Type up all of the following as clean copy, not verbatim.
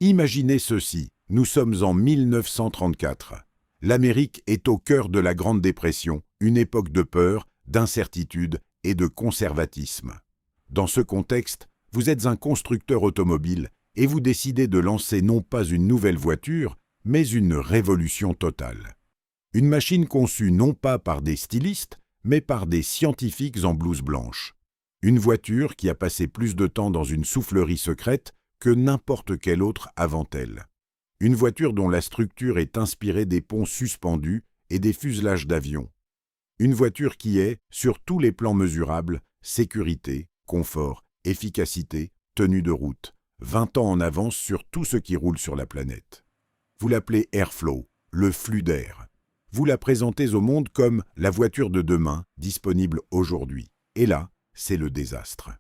Imaginez ceci, nous sommes en 1934. L'Amérique est au cœur de la Grande Dépression, une époque de peur, d'incertitude et de conservatisme. Dans ce contexte, vous êtes un constructeur automobile et vous décidez de lancer non pas une nouvelle voiture, mais une révolution totale. Une machine conçue non pas par des stylistes, mais par des scientifiques en blouse blanche. Une voiture qui a passé plus de temps dans une soufflerie secrète que n'importe quelle autre avant elle. Une voiture dont la structure est inspirée des ponts suspendus et des fuselages d'avions. Une voiture qui est, sur tous les plans mesurables, sécurité, confort, efficacité, tenue de route, 20 ans en avance sur tout ce qui roule sur la planète. Vous l'appelez Airflow, le flux d'air. Vous la présentez au monde comme la voiture de demain, disponible aujourd'hui. Et là, c'est le désastre.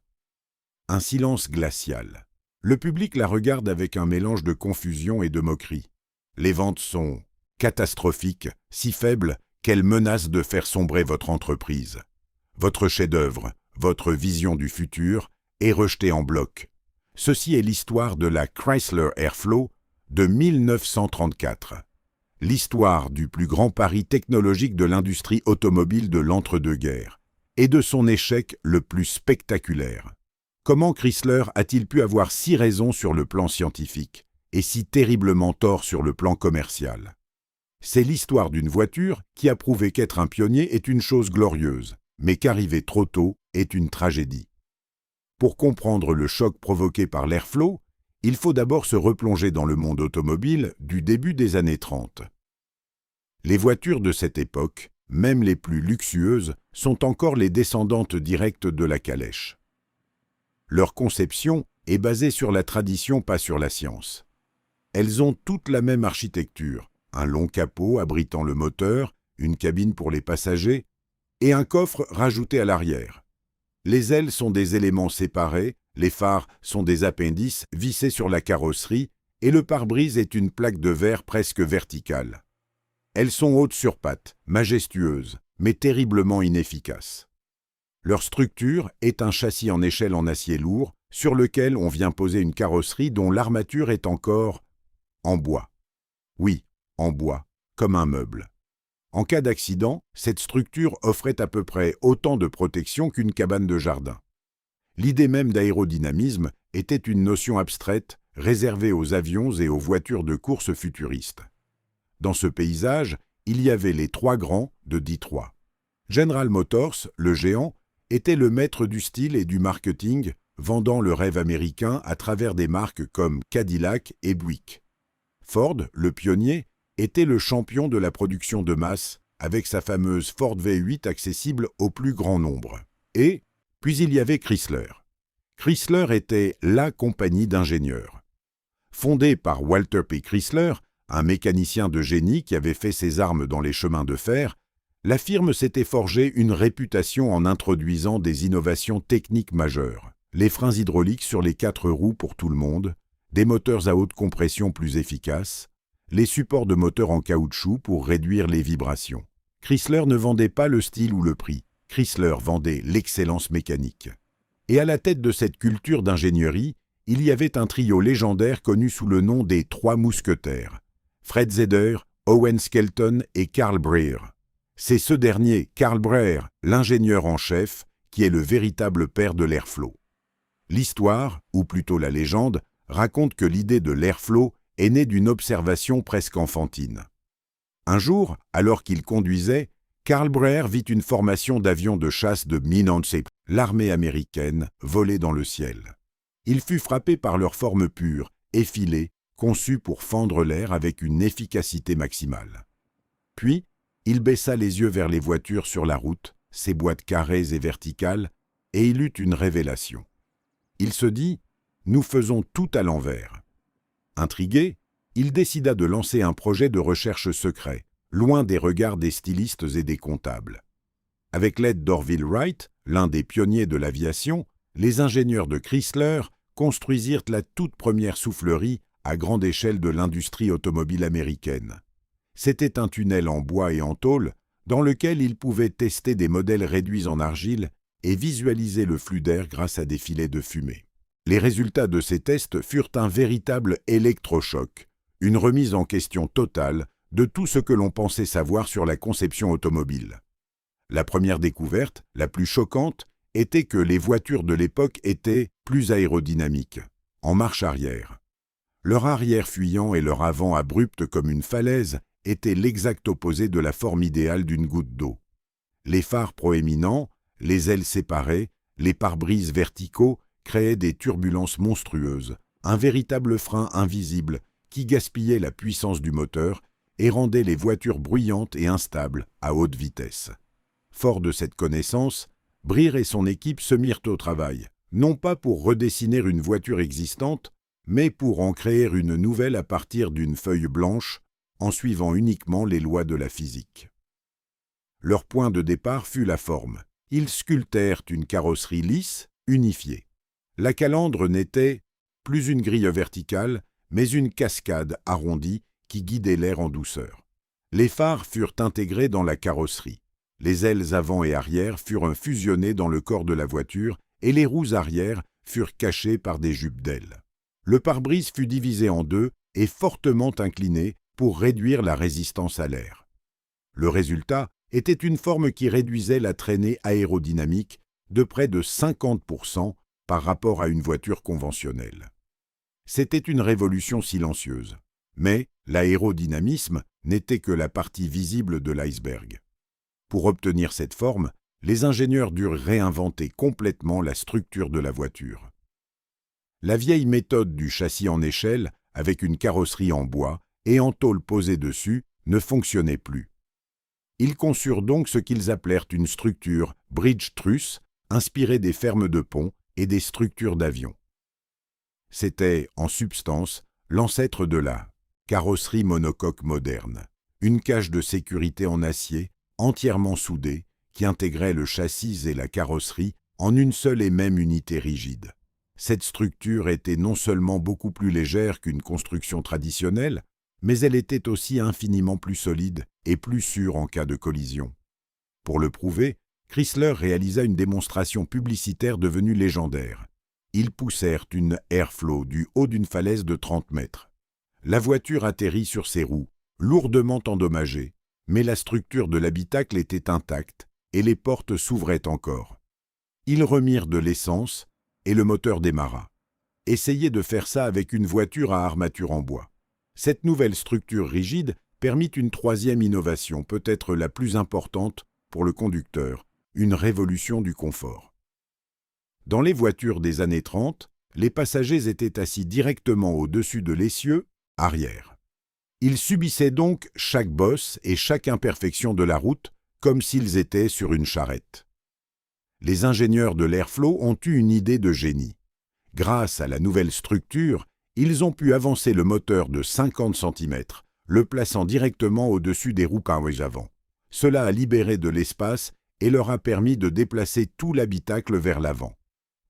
Un silence glacial. Le public la regarde avec un mélange de confusion et de moquerie. Les ventes sont catastrophiques, si faibles qu'elles menacent de faire sombrer votre entreprise. Votre chef-d'œuvre, votre vision du futur, est rejeté en bloc. Ceci est l'histoire de la Chrysler Airflow de 1934. L'histoire du plus grand pari technologique de l'industrie automobile de l'entre-deux-guerres et de son échec le plus spectaculaire. Comment Chrysler a-t-il pu avoir si raison sur le plan scientifique et si terriblement tort sur le plan commercial? C'est l'histoire d'une voiture qui a prouvé qu'être un pionnier est une chose glorieuse, mais qu'arriver trop tôt est une tragédie. Pour comprendre le choc provoqué par l'Airflow, il faut d'abord se replonger dans le monde automobile du début des années 30. Les voitures de cette époque, même les plus luxueuses, sont encore les descendantes directes de la calèche. Leur conception est basée sur la tradition, pas sur la science. Elles ont toutes la même architecture, un long capot abritant le moteur, une cabine pour les passagers et un coffre rajouté à l'arrière. Les ailes sont des éléments séparés, les phares sont des appendices vissés sur la carrosserie et le pare-brise est une plaque de verre presque verticale. Elles sont hautes sur pattes, majestueuses, mais terriblement inefficaces. Leur structure est un châssis en échelle en acier lourd sur lequel on vient poser une carrosserie dont l'armature est encore en bois. Oui, en bois, comme un meuble. En cas d'accident, cette structure offrait à peu près autant de protection qu'une cabane de jardin. L'idée même d'aérodynamisme était une notion abstraite réservée aux avions et aux voitures de course futuristes. Dans ce paysage, il y avait les trois grands de Détroit. General Motors, le géant, était le maître du style et du marketing, vendant le rêve américain à travers des marques comme Cadillac et Buick. Ford, le pionnier, était le champion de la production de masse, avec sa fameuse Ford V8 accessible au plus grand nombre. Et puis il y avait Chrysler. Chrysler était la compagnie d'ingénieurs. Fondée par Walter P. Chrysler, un mécanicien de génie qui avait fait ses armes dans les chemins de fer, la firme s'était forgée une réputation en introduisant des innovations techniques majeures. Les freins hydrauliques sur les 4 roues pour tout le monde, des moteurs à haute compression plus efficaces, les supports de moteurs en caoutchouc pour réduire les vibrations. Chrysler ne vendait pas le style ou le prix. Chrysler vendait l'excellence mécanique. Et à la tête de cette culture d'ingénierie, il y avait un trio légendaire connu sous le nom des Trois Mousquetaires. Fred Zeder, Owen Skelton et Carl Breer. C'est ce dernier, Carl Breer, l'ingénieur en chef, qui est le véritable père de l'Airflow. L'histoire, ou plutôt la légende, raconte que l'idée de l'Airflow est née d'une observation presque enfantine. Un jour, alors qu'il conduisait, Carl Breer vit une formation d'avions de chasse de Minance, l'armée américaine, voler dans le ciel. Il fut frappé par leur forme pure, effilée, conçue pour fendre l'air avec une efficacité maximale. Puis, il baissa les yeux vers les voitures sur la route, ces boîtes carrées et verticales, et il eut une révélation. Il se dit « Nous faisons tout à l'envers ». Intrigué, il décida de lancer un projet de recherche secret, loin des regards des stylistes et des comptables. Avec l'aide d'Orville Wright, l'un des pionniers de l'aviation, les ingénieurs de Chrysler construisirent la toute première soufflerie à grande échelle de l'industrie automobile américaine. C'était un tunnel en bois et en tôle dans lequel ils pouvaient tester des modèles réduits en argile et visualiser le flux d'air grâce à des filets de fumée. Les résultats de ces tests furent un véritable électrochoc, une remise en question totale de tout ce que l'on pensait savoir sur la conception automobile. La première découverte, la plus choquante, était que les voitures de l'époque étaient plus aérodynamiques, en marche arrière. Leur arrière fuyant et leur avant abrupt comme une falaise étaient l'exact opposé de la forme idéale d'une goutte d'eau. Les phares proéminents, les ailes séparées, les pare-brises verticaux créaient des turbulences monstrueuses, un véritable frein invisible qui gaspillait la puissance du moteur et rendait les voitures bruyantes et instables à haute vitesse. Fort de cette connaissance, Breer et son équipe se mirent au travail, non pas pour redessiner une voiture existante, mais pour en créer une nouvelle à partir d'une feuille blanche, en suivant uniquement les lois de la physique. Leur point de départ fut la forme. Ils sculptèrent une carrosserie lisse, unifiée. La calandre n'était plus une grille verticale, mais une cascade arrondie qui guidait l'air en douceur. Les phares furent intégrés dans la carrosserie. Les ailes avant et arrière furent fusionnées dans le corps de la voiture et les roues arrière furent cachées par des jupes d'ailes. Le pare-brise fut divisé en deux et fortement incliné pour réduire la résistance à l'air. Le résultat était une forme qui réduisait la traînée aérodynamique de près de 50% par rapport à une voiture conventionnelle. C'était une révolution silencieuse, mais l'aérodynamisme n'était que la partie visible de l'iceberg. Pour obtenir cette forme, les ingénieurs durent réinventer complètement la structure de la voiture. La vieille méthode du châssis en échelle, avec une carrosserie en bois et en tôle posée dessus, ne fonctionnait plus. Ils conçurent donc ce qu'ils appelèrent une structure bridge-truss, inspirée des fermes de pont et des structures d'avion. C'était, en substance, l'ancêtre de la carrosserie monocoque moderne, une cage de sécurité en acier, entièrement soudée, qui intégrait le châssis et la carrosserie en une seule et même unité rigide. Cette structure était non seulement beaucoup plus légère qu'une construction traditionnelle, mais elle était aussi infiniment plus solide et plus sûre en cas de collision. Pour le prouver, Chrysler réalisa une démonstration publicitaire devenue légendaire. Ils poussèrent une Airflow du haut d'une falaise de 30 mètres. La voiture atterrit sur ses roues, lourdement endommagée, mais la structure de l'habitacle était intacte et les portes s'ouvraient encore. Ils remirent de l'essence et le moteur démarra. Essayez de faire ça avec une voiture à armature en bois. Cette nouvelle structure rigide permit une troisième innovation, peut-être la plus importante pour le conducteur, une révolution du confort. Dans les voitures des années 30, les passagers étaient assis directement au-dessus de l'essieu, arrière. Ils subissaient donc chaque bosse et chaque imperfection de la route comme s'ils étaient sur une charrette. Les ingénieurs de l'Airflow ont eu une idée de génie. Grâce à la nouvelle structure, ils ont pu avancer le moteur de 50 cm, le plaçant directement au-dessus des roues avant. Cela a libéré de l'espace et leur a permis de déplacer tout l'habitacle vers l'avant.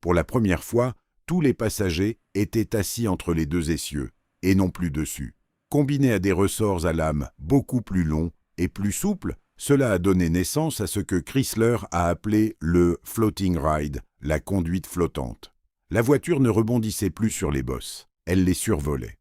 Pour la première fois, tous les passagers étaient assis entre les deux essieux, et non plus dessus. Combiné à des ressorts à lame beaucoup plus longs et plus souples, cela a donné naissance à ce que Chrysler a appelé le « floating ride », la conduite flottante. La voiture ne rebondissait plus sur les bosses, elle les survolait.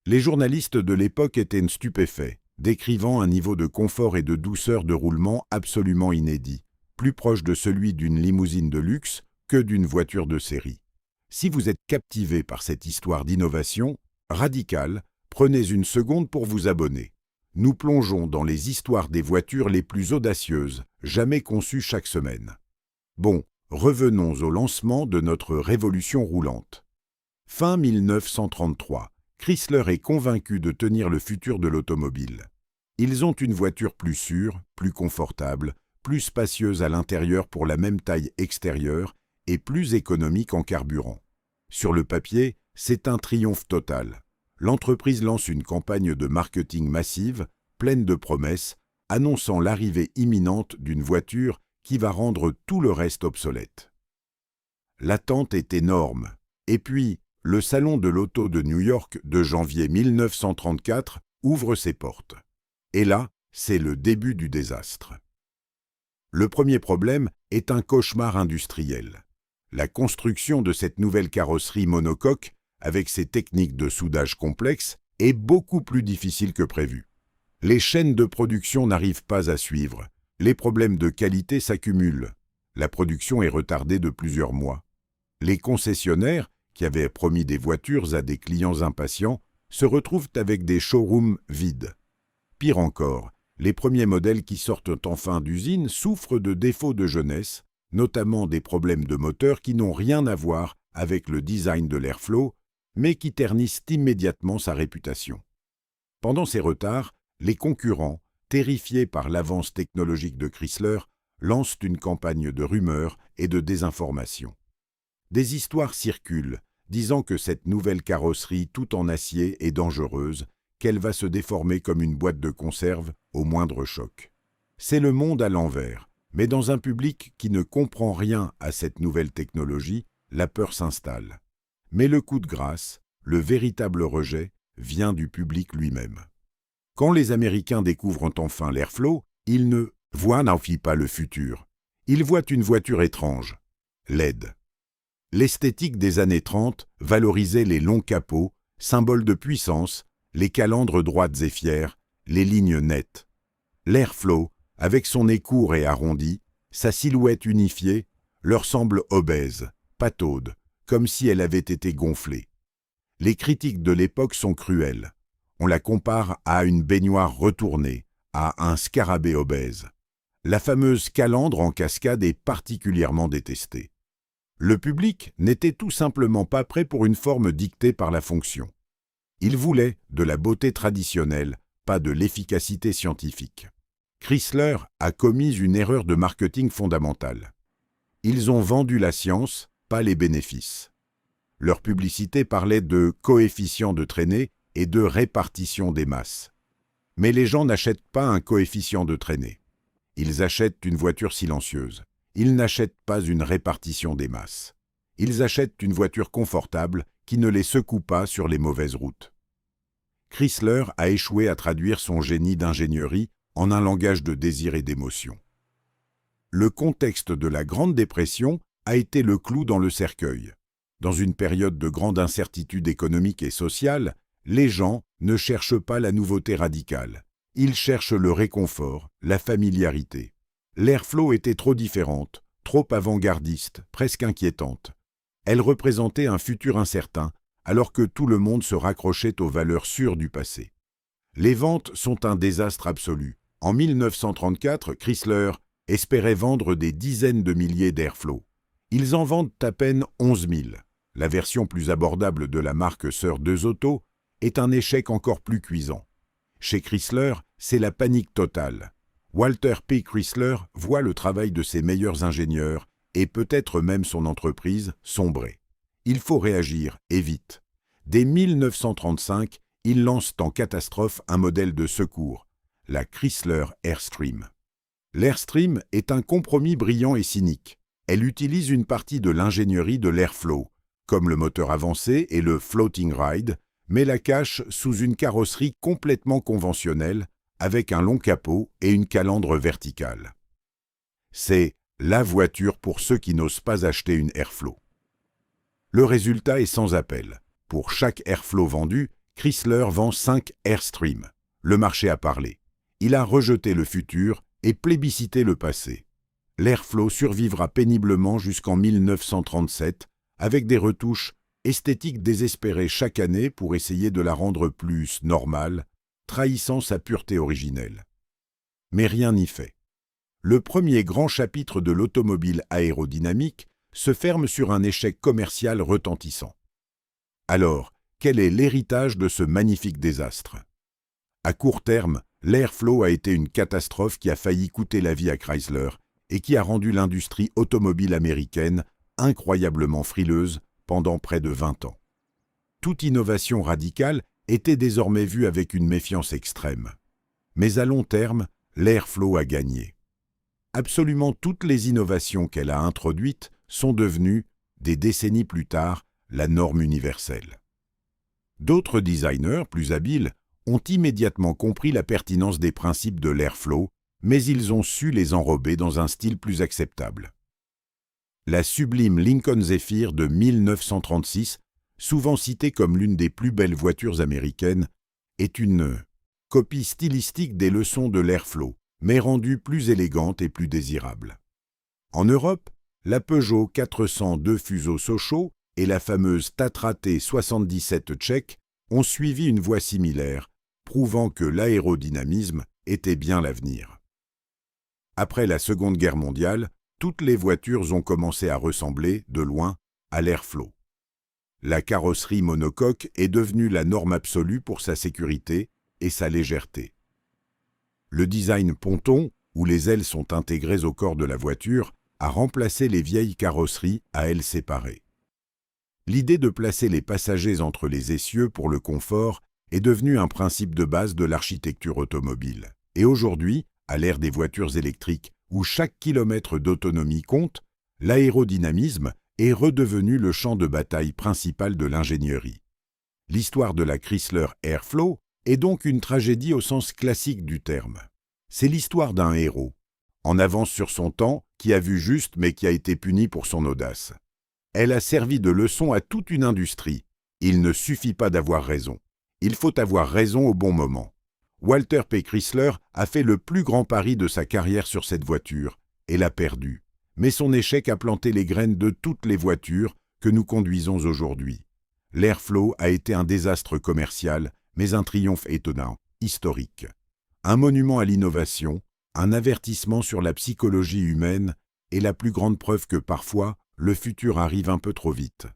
Les journalistes de l'époque étaient stupéfaits, décrivant un niveau de confort et de douceur de roulement absolument inédit, plus proche de celui d'une limousine de luxe que d'une voiture de série. Si vous êtes captivé par cette histoire d'innovation radicale, prenez une seconde pour vous abonner. Nous plongeons dans les histoires des voitures les plus audacieuses, jamais conçues chaque semaine. Bon, revenons au lancement de notre révolution roulante. Fin 1933, Chrysler est convaincu de tenir le futur de l'automobile. Ils ont une voiture plus sûre, plus confortable, plus spacieuse à l'intérieur pour la même taille extérieure et plus économique en carburant. Sur le papier, c'est un triomphe total. L'entreprise lance une campagne de marketing massive, pleine de promesses, annonçant l'arrivée imminente d'une voiture qui va rendre tout le reste obsolète. L'attente est énorme. Et puis, le Salon de l'Auto de New York de janvier 1934 ouvre ses portes. Et là, c'est le début du désastre. Le premier problème est un cauchemar industriel. La construction de cette nouvelle carrosserie monocoque, avec ses techniques de soudage complexes, est beaucoup plus difficile que prévu. Les chaînes de production n'arrivent pas à suivre. Les problèmes de qualité s'accumulent. La production est retardée de plusieurs mois. Les concessionnaires, qui avaient promis des voitures à des clients impatients, se retrouvent avec des showrooms vides. Pire encore, les premiers modèles qui sortent enfin d'usine souffrent de défauts de jeunesse, notamment des problèmes de moteur qui n'ont rien à voir avec le design de l'Airflow, mais qui ternissent immédiatement sa réputation. Pendant ces retards, les concurrents, terrifiés par l'avance technologique de Chrysler, lancent une campagne de rumeurs et de désinformation. Des histoires circulent, disant que cette nouvelle carrosserie tout en acier est dangereuse, qu'elle va se déformer comme une boîte de conserve au moindre choc. C'est le monde à l'envers, mais dans un public qui ne comprend rien à cette nouvelle technologie, la peur s'installe. Mais le coup de grâce, le véritable rejet, vient du public lui-même. Quand les Américains découvrent enfin l'Airflow, ils ne voient pas le futur. Ils voient une voiture étrange, laide. L'esthétique des années 30 valorisait les longs capots, symboles de puissance, les calandres droites et fières, les lignes nettes. L'Airflow, avec son nez court et arrondi, sa silhouette unifiée, leur semble obèse, pataude, comme si elle avait été gonflée. Les critiques de l'époque sont cruelles. On la compare à une baignoire retournée, à un scarabée obèse. La fameuse calandre en cascade est particulièrement détestée. Le public n'était tout simplement pas prêt pour une forme dictée par la fonction. Il voulait de la beauté traditionnelle, pas de l'efficacité scientifique. Chrysler a commis une erreur de marketing fondamentale. Ils ont vendu la science, pas les bénéfices. Leur publicité parlait de coefficient de traînée et de répartition des masses. Mais les gens n'achètent pas un coefficient de traînée. Ils achètent une voiture silencieuse. Ils n'achètent pas une répartition des masses. Ils achètent une voiture confortable qui ne les secoue pas sur les mauvaises routes. Chrysler a échoué à traduire son génie d'ingénierie en un langage de désir et d'émotion. Le contexte de la Grande Dépression a été le clou dans le cercueil. Dans une période de grande incertitude économique et sociale, les gens ne cherchent pas la nouveauté radicale. Ils cherchent le réconfort, la familiarité. L'Airflow était trop différente, trop avant-gardiste, presque inquiétante. Elle représentait un futur incertain, alors que tout le monde se raccrochait aux valeurs sûres du passé. Les ventes sont un désastre absolu. En 1934, Chrysler espérait vendre des dizaines de milliers d'Airflow. Ils en vendent à peine 11 000. La version plus abordable de la marque sœur Auto est un échec encore plus cuisant. Chez Chrysler, c'est la panique totale. Walter P. Chrysler voit le travail de ses meilleurs ingénieurs et peut-être même son entreprise sombrer. Il faut réagir, et vite. Dès 1935, ils lancent en catastrophe un modèle de secours, la Chrysler Airstream. L'Airstream est un compromis brillant et cynique. Elle utilise une partie de l'ingénierie de l'Airflow, comme le moteur avancé et le Floating Ride, mais la cache sous une carrosserie complètement conventionnelle, avec un long capot et une calandre verticale. C'est la voiture pour ceux qui n'osent pas acheter une Airflow. Le résultat est sans appel. Pour chaque Airflow vendu, Chrysler vend 5 Airstream. Le marché a parlé. Il a rejeté le futur et plébiscité le passé. L'Airflow survivra péniblement jusqu'en 1937, avec des retouches esthétiques désespérées chaque année pour essayer de la rendre plus normale, trahissant sa pureté originelle. Mais rien n'y fait. Le premier grand chapitre de l'automobile aérodynamique se ferme sur un échec commercial retentissant. Alors, quel est l'héritage de ce magnifique désastre? À court terme, l'Airflow a été une catastrophe qui a failli coûter la vie à Chrysler et qui a rendu l'industrie automobile américaine incroyablement frileuse pendant près de 20 ans. Toute innovation radicale était désormais vue avec une méfiance extrême. Mais à long terme, l'Airflow a gagné. Absolument toutes les innovations qu'elle a introduites sont devenues, des décennies plus tard, la norme universelle. D'autres designers, plus habiles, ont immédiatement compris la pertinence des principes de l'Airflow, mais ils ont su les enrober dans un style plus acceptable. La sublime Lincoln Zephyr de 1936, souvent citée comme l'une des plus belles voitures américaines, est une copie stylistique des leçons de l'Airflow, mais rendue plus élégante et plus désirable. En Europe, la Peugeot 402 Fuso Sochaux et la fameuse Tatra T77 tchèque ont suivi une voie similaire, prouvant que l'aérodynamisme était bien l'avenir. Après la Seconde Guerre mondiale, toutes les voitures ont commencé à ressembler, de loin, à l'Airflow. La carrosserie monocoque est devenue la norme absolue pour sa sécurité et sa légèreté. Le design ponton, où les ailes sont intégrées au corps de la voiture, a remplacé les vieilles carrosseries à ailes séparées. L'idée de placer les passagers entre les essieux pour le confort est devenue un principe de base de l'architecture automobile. Et aujourd'hui, à l'ère des voitures électriques, où chaque kilomètre d'autonomie compte, l'aérodynamisme est redevenu le champ de bataille principal de l'ingénierie. L'histoire de la Chrysler Airflow est donc une tragédie au sens classique du terme. C'est l'histoire d'un héros, en avance sur son temps, qui a vu juste mais qui a été puni pour son audace. Elle a servi de leçon à toute une industrie. Il ne suffit pas d'avoir raison. Il faut avoir raison au bon moment. Walter P. Chrysler a fait le plus grand pari de sa carrière sur cette voiture et l'a perdu. Mais son échec a planté les graines de toutes les voitures que nous conduisons aujourd'hui. L'Airflow a été un désastre commercial, mais un triomphe étonnant, historique. Un monument à l'innovation, un avertissement sur la psychologie humaine et la plus grande preuve que parfois, le futur arrive un peu trop vite.